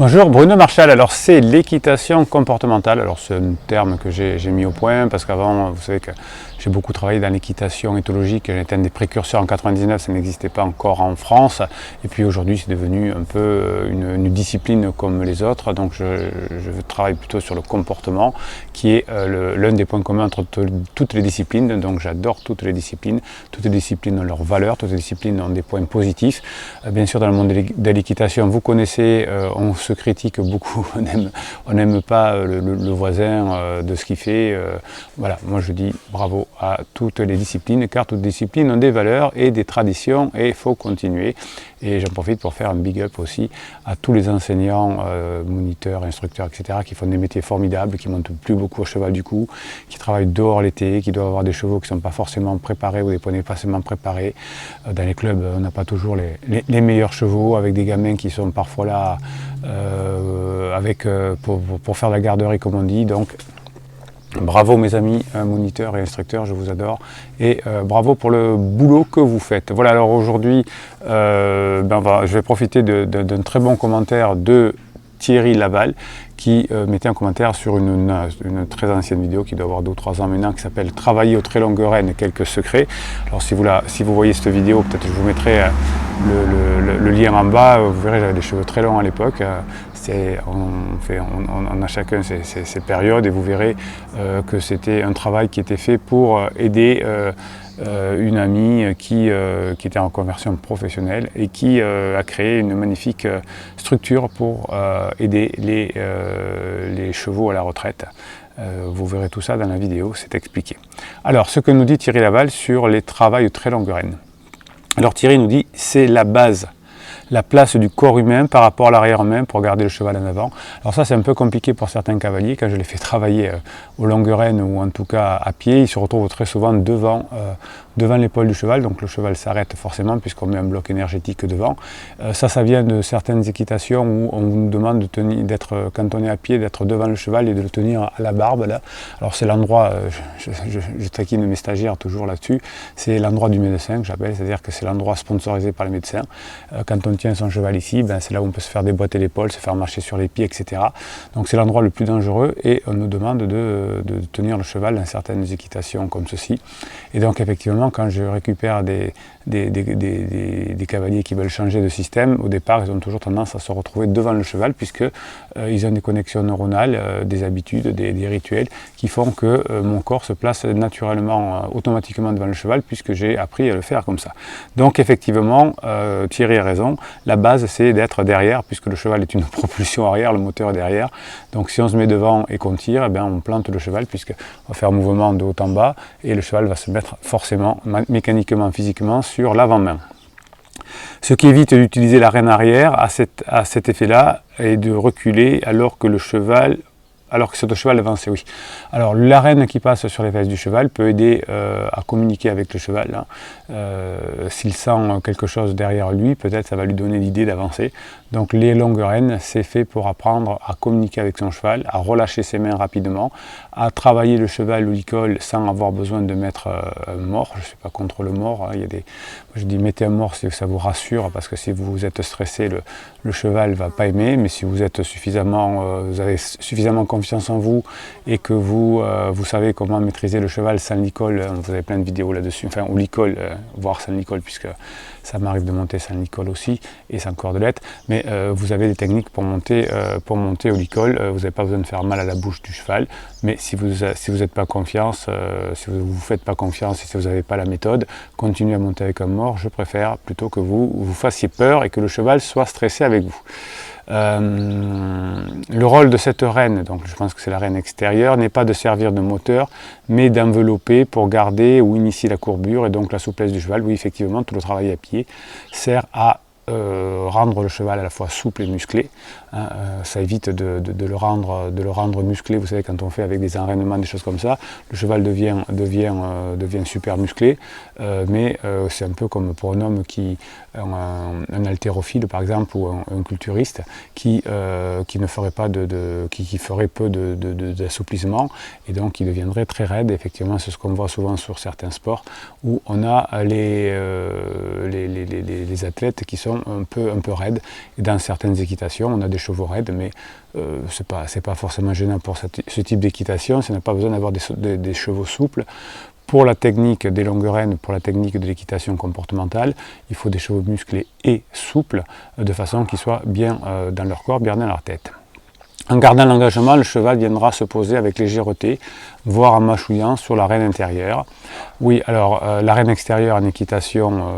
Bonjour, Bruno Marchal. Alors c'est l'équitation comportementale. Alors c'est un terme que j'ai mis au point parce qu'avant, vous savez que j'ai beaucoup travaillé dans l'équitation éthologique. J'étais un des précurseurs en 99, ça n'existait pas encore en France. Et puis aujourd'hui, c'est devenu un peu une discipline comme les autres. Donc je travaille plutôt sur le comportement, qui est l'un des points communs entre toutes les disciplines. Donc j'adore toutes les disciplines. Toutes les disciplines ont leurs valeurs, toutes les disciplines ont des points positifs. Bien sûr, dans le monde de l'équitation, vous connaissez, on se critique beaucoup, on n'aime pas le voisin de ce qu'il fait. Voilà, moi je dis bravo à toutes les disciplines, car toutes les disciplines ont des valeurs et des traditions et il faut continuer. Et j'en profite pour faire un big up aussi à tous les enseignants, moniteurs, instructeurs, etc. qui font des métiers formidables, qui montent plus beaucoup au cheval du coup, qui travaillent dehors l'été, qui doivent avoir des chevaux qui ne sont pas forcément préparés ou des poneys pas forcément préparés. Dans les clubs, on n'a pas toujours les meilleurs chevaux, avec des gamins qui sont parfois là pour faire la garderie comme on dit. Donc bravo mes amis moniteurs et instructeurs, je vous adore et bravo pour le boulot que vous faites. Voilà, alors aujourd'hui je vais profiter d'un très bon commentaire de Thierry Laval qui mettait un commentaire sur une très ancienne vidéo qui doit avoir 2 ou 3 ans maintenant, qui s'appelle « Travailler aux très longues rênes, quelques secrets ». Alors si vous voyez cette vidéo, peut-être je vous mettrai le lien en bas, vous verrez j'avais des cheveux très longs à l'époque. On a chacun ses périodes et vous verrez que c'était un travail qui était fait pour aider une amie qui était en conversion professionnelle et qui a créé une magnifique structure pour aider les chevaux à la retraite. Vous verrez tout ça dans la vidéo, c'est expliqué. Alors, ce que nous dit Thierry Laval sur les travails de très longue rêne. Alors Thierry nous dit, c'est la base. La place du corps humain par rapport à l'arrière-main pour garder le cheval en avant. Alors ça c'est un peu compliqué pour certains cavaliers, quand je les fais travailler aux longues rênes ou en tout cas à pied, ils se retrouvent très souvent devant l'épaule du cheval, donc le cheval s'arrête forcément puisqu'on met un bloc énergétique devant. Ça vient de certaines équitations où on nous demande d'être, quand on est à pied, d'être devant le cheval et de le tenir à la barbe là. Alors c'est l'endroit, je taquine mes stagiaires toujours là-dessus, c'est l'endroit du médecin que j'appelle, c'est-à-dire que c'est l'endroit sponsorisé par les médecins. Quand on tient son cheval ici, c'est là où on peut se faire déboîter l'épaule, se faire marcher sur les pieds, etc. Donc c'est l'endroit le plus dangereux et on nous demande de tenir le cheval dans certaines équitations comme ceci. Et donc effectivement, quand je récupère des cavaliers qui veulent changer de système, au départ ils ont toujours tendance à se retrouver devant le cheval puisque ils ont des connexions neuronales, des habitudes, des rituels qui font que mon corps se place naturellement, automatiquement devant le cheval puisque j'ai appris à le faire comme ça. Donc effectivement, Thierry a raison, la base c'est d'être derrière puisque le cheval est une propulsion arrière, le moteur est derrière. Donc si on se met devant et qu'on tire, on plante le cheval puisqu'on va faire un mouvement de haut en bas et le cheval va se mettre forcément, mécaniquement, physiquement sur l'avant-main. Ce qui évite d'utiliser la rêne arrière à cet effet-là et de reculer alors que c'est au cheval d'avancer, oui. Alors la rêne qui passe sur les fesses du cheval peut aider à communiquer avec le cheval. S'il sent quelque chose derrière lui, peut-être ça va lui donner l'idée d'avancer. Donc les longues rênes, c'est fait pour apprendre à communiquer avec son cheval, à relâcher ses mains rapidement, à travailler le cheval ou l'icole sans avoir besoin de mettre un mort. Je ne suis pas contre le mort, hein. Je dis mettez un mort si ça vous rassure, parce que si vous êtes stressé, le cheval ne va pas aimer, mais si vous êtes vous avez suffisamment confiance en vous et que vous savez comment maîtriser le cheval sans l'icole, vous avez plein de vidéos là-dessus, enfin ou l'icole, voire sans l'icole, puisque ça m'arrive de monter sans l'icole aussi et sans cordelette, mais vous avez des techniques pour monter au licol, vous n'avez pas besoin de faire mal à la bouche du cheval, mais si vous n'êtes pas confiance, si vous ne vous faites pas confiance et si vous n'avez pas la méthode, continuez à monter avec un mort, je préfère plutôt que vous fassiez peur et que le cheval soit stressé avec vous. Le rôle de cette rêne, donc je pense que c'est la rêne extérieure, n'est pas de servir de moteur, mais d'envelopper pour garder ou initier la courbure et donc la souplesse du cheval. Oui, effectivement, tout le travail à pied sert à rendre le cheval à la fois souple et musclé. Ça évite de le rendre musclé. Vous savez, quand on fait avec des enraînements, des choses comme ça, le cheval devient super musclé, mais c'est un peu comme pour un homme un haltérophile par exemple, ou un culturiste qui ferait peu d'assouplissement, et donc il deviendrait très raide. Effectivement, c'est ce qu'on voit souvent sur certains sports, où on a les athlètes qui sont sont un peu raides. Et dans certaines équitations, on a des chevaux raides, mais c'est pas forcément gênant pour ce type d'équitation. Ça n'a pas besoin d'avoir des chevaux souples. Pour la technique des longues rênes, pour la technique de l'équitation comportementale, il faut des chevaux musclés et souples, de façon qu'ils soient bien dans leur corps, bien dans leur tête. En gardant l'engagement, le cheval viendra se poser avec légèreté, voire en mâchouillant sur la reine intérieure. Oui, alors la reine extérieure en équitation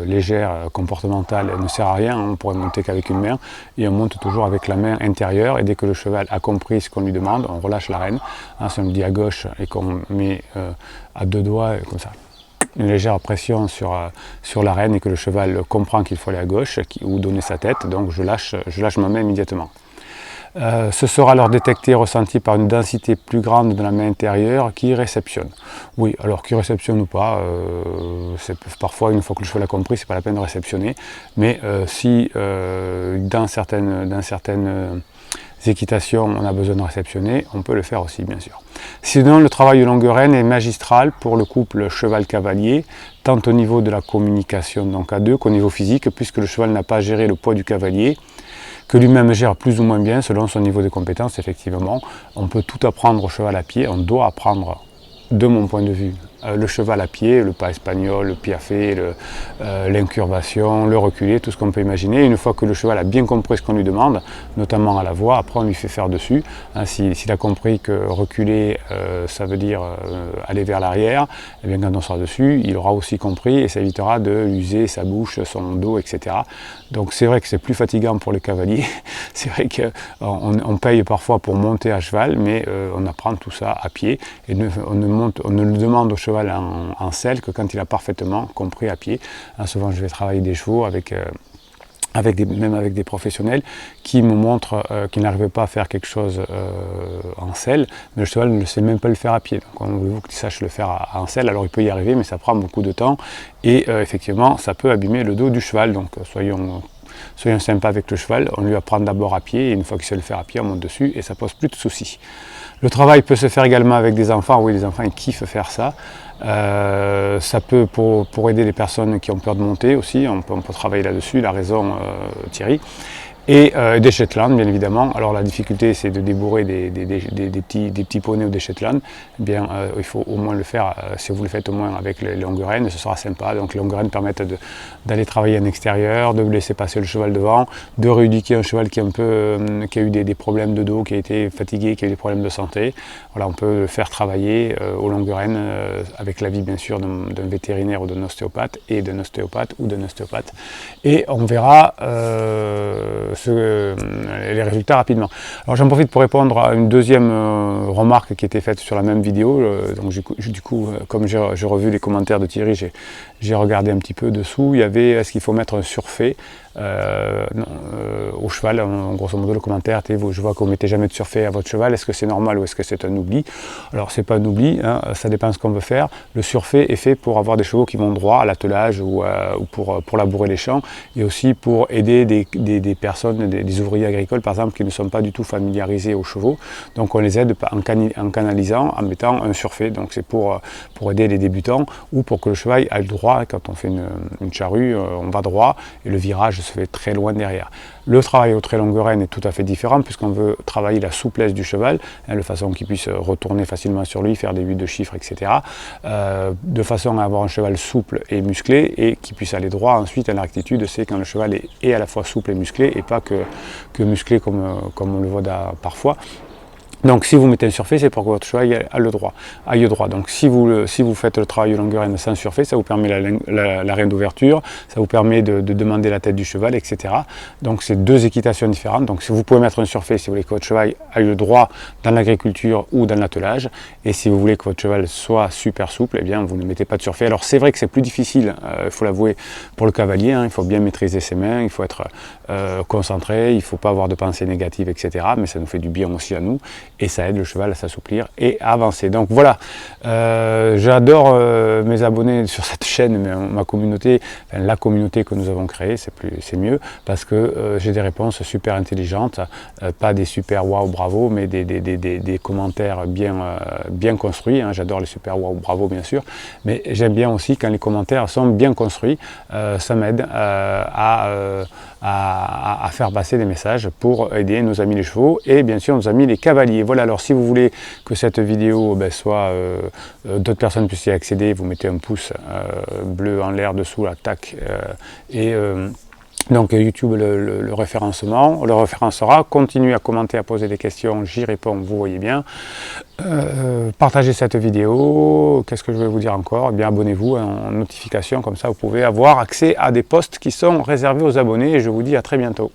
légère, comportementale, ne sert à rien, on pourrait monter qu'avec une main, et on monte toujours avec la main intérieure, et dès que le cheval a compris ce qu'on lui demande, on relâche la reine. Si on le dit à gauche et qu'on met à deux doigts, comme ça, une légère pression sur la reine, et que le cheval comprend qu'il faut aller à gauche ou donner sa tête, donc je lâche ma main immédiatement. Ce sera alors détecté et ressenti par une densité plus grande de la main intérieure qui réceptionne. Oui, alors qui réceptionne ou pas, parfois une fois que le cheval a compris, c'est pas la peine de réceptionner, mais si dans certaines équitations on a besoin de réceptionner, on peut le faire aussi bien sûr. Sinon, le travail de longue reine est magistral pour le couple cheval-cavalier, tant au niveau de la communication donc à deux qu'au niveau physique, puisque le cheval n'a pas géré le poids du cavalier, que lui-même gère plus ou moins bien selon son niveau de compétence. Effectivement, on peut tout apprendre au cheval à pied, on doit apprendre, de mon point de vue, le cheval à pied, le pas espagnol, le piafé, l'incurvation, le reculé, tout ce qu'on peut imaginer. Une fois que le cheval a bien compris ce qu'on lui demande, notamment à la voix, après on lui fait faire dessus. S'il a compris que reculer, ça veut dire aller vers l'arrière, et bien quand on sera dessus, il aura aussi compris et ça évitera de l'user sa bouche, son dos, etc. Donc c'est vrai que c'est plus fatigant pour les cavaliers. C'est vrai qu'on paye parfois pour monter à cheval, mais on apprend tout ça à pied et on ne le demande au cheval en selle que quand il a parfaitement compris à pied. Souvent je vais travailler des chevaux même avec des professionnels qui me montrent qu'ils n'arrivaient pas à faire quelque chose en selle, mais le cheval ne sait même pas le faire à pied. Donc on veut qu'il sache le faire en selle, alors il peut y arriver, mais ça prend beaucoup de temps et effectivement ça peut abîmer le dos du cheval. Donc soyons sympas avec le cheval, on lui apprend d'abord à pied et une fois qu'il sait le faire à pied, on monte dessus et ça pose plus de soucis. Le travail peut se faire également avec des enfants. Oui, les enfants ils kiffent faire ça. Ça peut pour aider les personnes qui ont peur de monter aussi, on peut travailler là-dessus, il a raison Thierry. Et des Shetland, bien évidemment. Alors la difficulté, c'est de débourrer des petits poneys ou des Shetland. Eh bien, il faut au moins le faire, si vous le faites au moins avec les longues rênes, ce sera sympa. Donc les longues rênes permettent d'aller travailler en extérieur, de laisser passer le cheval devant, de rééduquer un cheval qui a eu des problèmes de dos, qui a été fatigué, qui a eu des problèmes de santé. Voilà, on peut le faire travailler aux longues rênes avec l'avis bien sûr d'un vétérinaire ou d'un ostéopathe et d'un ostéopathe ou d'un ostéopathe. Et on verra les résultats rapidement. Alors j'en profite pour répondre à une deuxième remarque qui était faite sur la même vidéo. Donc du coup, comme j'ai revu les commentaires de Thierry, j'ai regardé un petit peu dessous. Il y avait est-ce qu'il faut mettre un surfait au cheval, grosso modo le commentaire était je vois que vous ne mettez jamais de surfait à votre cheval, est-ce que c'est normal ou est-ce que c'est un oubli? Alors c'est pas un oubli, hein, ça dépend de ce qu'on veut faire. Le surfait est fait pour avoir des chevaux qui vont droit à l'attelage ou pour labourer les champs et aussi pour aider des personnes, des ouvriers agricoles par exemple qui ne sont pas du tout familiarisés aux chevaux. Donc on les aide en canalisant, en mettant un surfait. Donc c'est pour aider les débutants ou pour que le cheval aille droit. Quand on fait une charrue, on va droit et le virage se fait très loin derrière. Le travail aux très longues rênes est tout à fait différent puisqu'on veut travailler la souplesse du cheval, de façon qu'il puisse retourner facilement sur lui, faire des 8 de chiffres, etc. De façon à avoir un cheval souple et musclé et qui puisse aller droit ensuite à la rectitude. C'est quand le cheval est à la fois souple et musclé et pas que musclé comme on le voit parfois. Donc si vous mettez un surfait, c'est pour que votre cheval aille droit. Donc si vous faites le travail de longue reine sans surfait, ça vous permet la reine d'ouverture, ça vous permet de demander la tête du cheval, etc. Donc c'est deux équitations différentes. Donc si vous pouvez mettre un surfait si vous voulez que votre cheval aille droit dans l'agriculture ou dans l'attelage. Et si vous voulez que votre cheval soit super souple, eh bien vous ne mettez pas de surfait. Alors c'est vrai que c'est plus difficile, il faut l'avouer, pour le cavalier. Il faut bien maîtriser ses mains, il faut être concentré, il ne faut pas avoir de pensées négatives, etc. Mais ça nous fait du bien aussi à nous. et ça aide le cheval à s'assouplir et à avancer. Donc voilà, j'adore mes abonnés sur cette chaîne, mais ma communauté, enfin, la communauté que nous avons créée, c'est mieux, parce que j'ai des réponses super intelligentes, pas des super waouh bravo, mais des commentaires bien construits, hein. J'adore les super waouh bravo bien sûr, mais j'aime bien aussi quand les commentaires sont bien construits, ça m'aide à faire passer des messages pour aider nos amis les chevaux et bien sûr nos amis les cavaliers. Voilà, alors si vous voulez que cette vidéo soit d'autres personnes puissent y accéder, vous mettez un pouce bleu en l'air dessous, là, tac, donc YouTube le référencement, le référencera. Continuez à commenter, à poser des questions, j'y réponds, vous voyez bien. Partagez cette vidéo. Qu'est-ce que je vais vous dire encore? Eh bien, abonnez-vous en notification, comme ça vous pouvez avoir accès à des posts qui sont réservés aux abonnés et je vous dis à très bientôt.